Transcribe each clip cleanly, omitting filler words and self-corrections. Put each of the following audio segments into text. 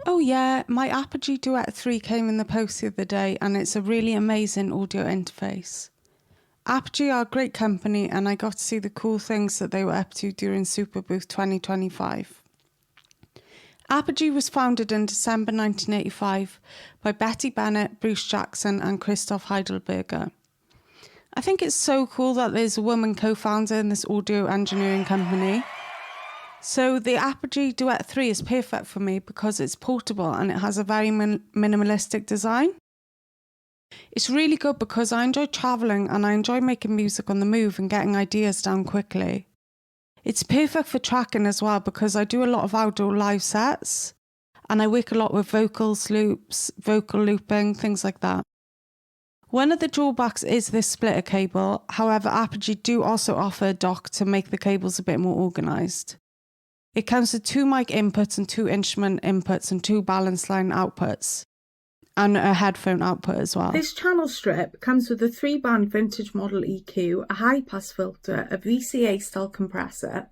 Oh yeah, my Apogee Duet 3 came in the post the other day and it's a really amazing audio interface. Apogee are a great company and I got to see the cool things that they were up to during Superbooth 2025. Apogee was founded in December 1985 by Betty Bennett, Bruce Jackson and Christoph Heidelberger. I think it's so cool that there's a woman co-founder in this audio engineering company. So the Apogee Duet 3 is perfect for me because it's portable and it has a very minimalistic design. It's really good because I enjoy travelling and I enjoy making music on the move and getting ideas down quickly. It's perfect for tracking as well because I do a lot of outdoor live sets and I work a lot with vocals, loops, vocal looping, things like that. One of the drawbacks is this splitter cable, however Apogee do also offer a dock to make the cables a bit more organised. It comes with 2 mic inputs and 2 instrument inputs and 2 balance line outputs and a headphone output as well. This channel strip comes with a 3-band vintage model EQ, a high-pass filter, a VCA style compressor.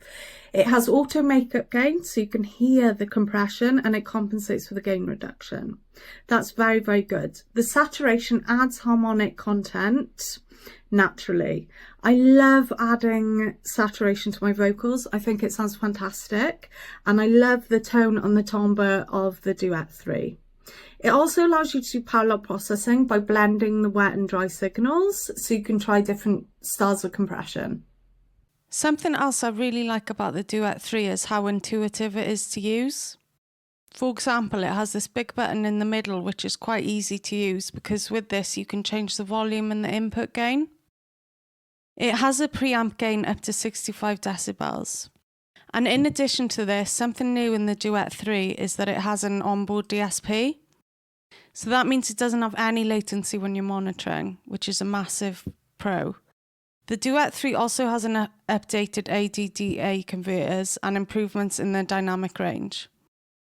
It has auto makeup gain so you can hear the compression and it compensates for the gain reduction. That's very, very good. The saturation adds harmonic content naturally. I love adding saturation to my vocals. I think it sounds fantastic and I love the tone on the timbre of the Duet 3. It also allows you to do parallel processing by blending the wet and dry signals so you can try different styles of compression. Something else I really like about the Duet 3 is how intuitive it is to use. For example, it has this big button in the middle which is quite easy to use because with this you can change the volume and the input gain. It has a preamp gain up to 65 decibels. And in addition to this, something new in the Duet 3 is that it has an onboard DSP. So that means it doesn't have any latency when you're monitoring, which is a massive pro. The Duet 3 also has an updated ADDA converters and improvements in the dynamic range.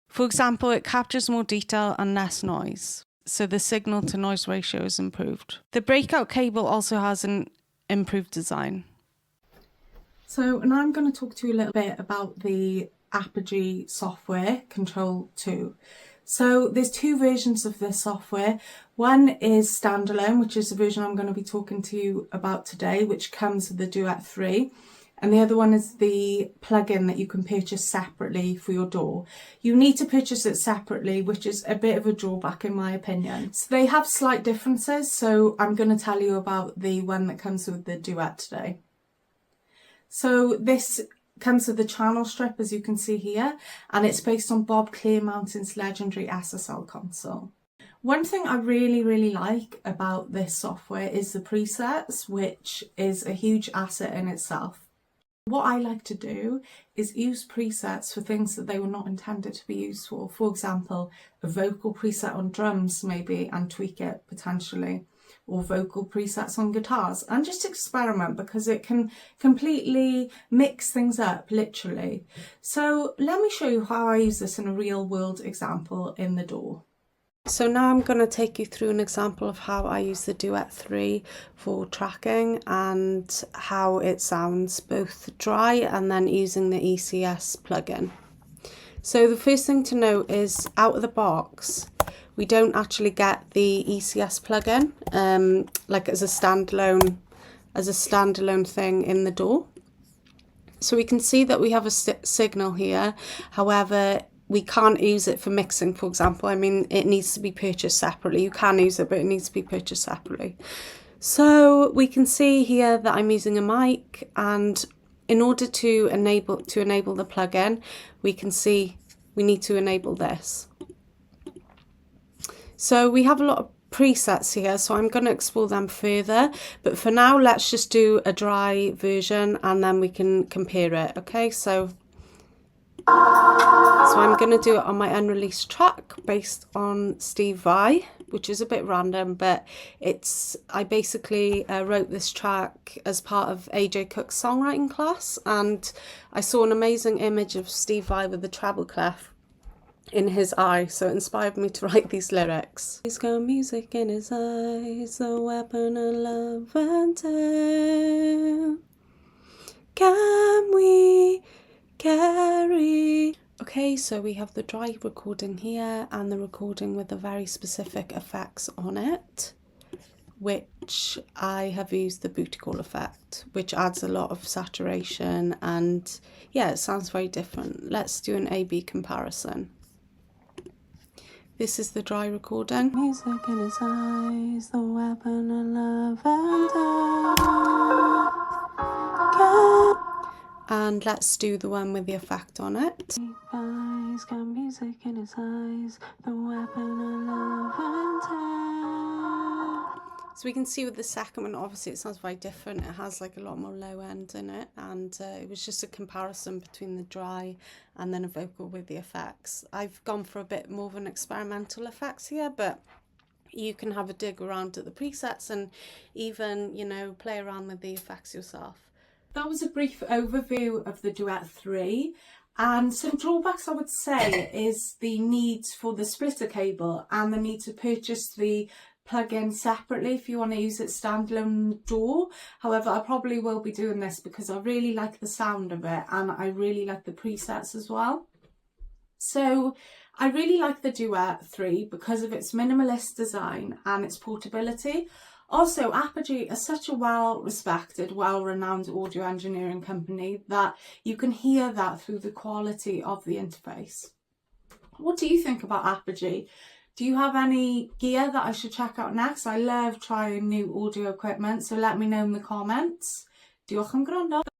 For example, it captures more detail and less noise, so the signal to noise ratio is improved. The breakout cable also has an improved design. So now I'm going to talk to you a little bit about the Apogee software, Control 2. So there's 2 versions of this software. One is standalone, which is the version I'm going to be talking to you about today, which comes with the Duet 3. And the other one is the plugin that you can purchase separately for your DAW. You need to purchase it separately, which is a bit of a drawback in my opinion. So they have slight differences, so I'm going to tell you about the one that comes with the Duet today. So this comes with the channel strip, as you can see here, and it's based on Bob Clearmountain's legendary SSL console. One thing I really like about this software is the presets, which is a huge asset in itself. What I like to do is use presets for things that they were not intended to be used for. For example, a vocal preset on drums maybe and tweak it potentially, or vocal presets on guitars, and just experiment because it can completely mix things up literally. So let me show you how I use this in a real world example in the DAW. So now I'm going to take you through an example of how I use the Duet 3 for tracking and how it sounds both dry and then using the ECS plugin. So the first thing to note is out of the box we don't actually get the ECS plugin like as a standalone thing in the DAW. So we can see that we have a signal here, however we can't use it for mixing, for example. I mean, it needs to be purchased separately. You can use it, but it needs to be purchased separately. So we can see here that I'm using a mic, and in order to enable the plugin, we can see we need to enable this. So we have a lot of presets here, so I'm going to explore them further, but for now let's just do a dry version and then we can compare it. Okay, so I'm going to do it on my unreleased track based on Steve Vai, which is a bit random, but I basically wrote this track as part of AJ Cook's songwriting class, and I saw an amazing image of Steve Vai with the treble clef in his eye, so it inspired me to write these lyrics. He's got music in his eyes, the weapon of love and death. Can we carry Okay, so we have the dry recording here and the recording with the very specific effects on it, which I have used the booty call effect, which adds a lot of saturation, and yeah, it sounds very different. Let's do an A-B comparison. This is the dry recording. Music in his eyes, the weapon of love and death. And let's do the one with the effect on it. Eyes, got music in his eyes, the weapon of love and death. So we can see with the second one, obviously it sounds very different. It has like a lot more low end in it, and it was just a comparison between the dry and then a vocal with the effects. I've gone for a bit more of an experimental effects here, but you can have a dig around at the presets and even, you know, play around with the effects yourself. That was a brief overview of the Duet 3, and some drawbacks I would say is the need for the splitter cable and the need to purchase the plug-in separately if you want to use it standalone DAW. However, I probably will be doing this because I really like the sound of it and I really like the presets as well. So I really like the Duet 3 because of its minimalist design and its portability. Also, Apogee is such a well-respected, well-renowned audio engineering company that you can hear that through the quality of the interface. What do you think about Apogee? Do you have any gear that I should check out next? I love trying new audio equipment, so let me know in the comments. Diolch am gwrando.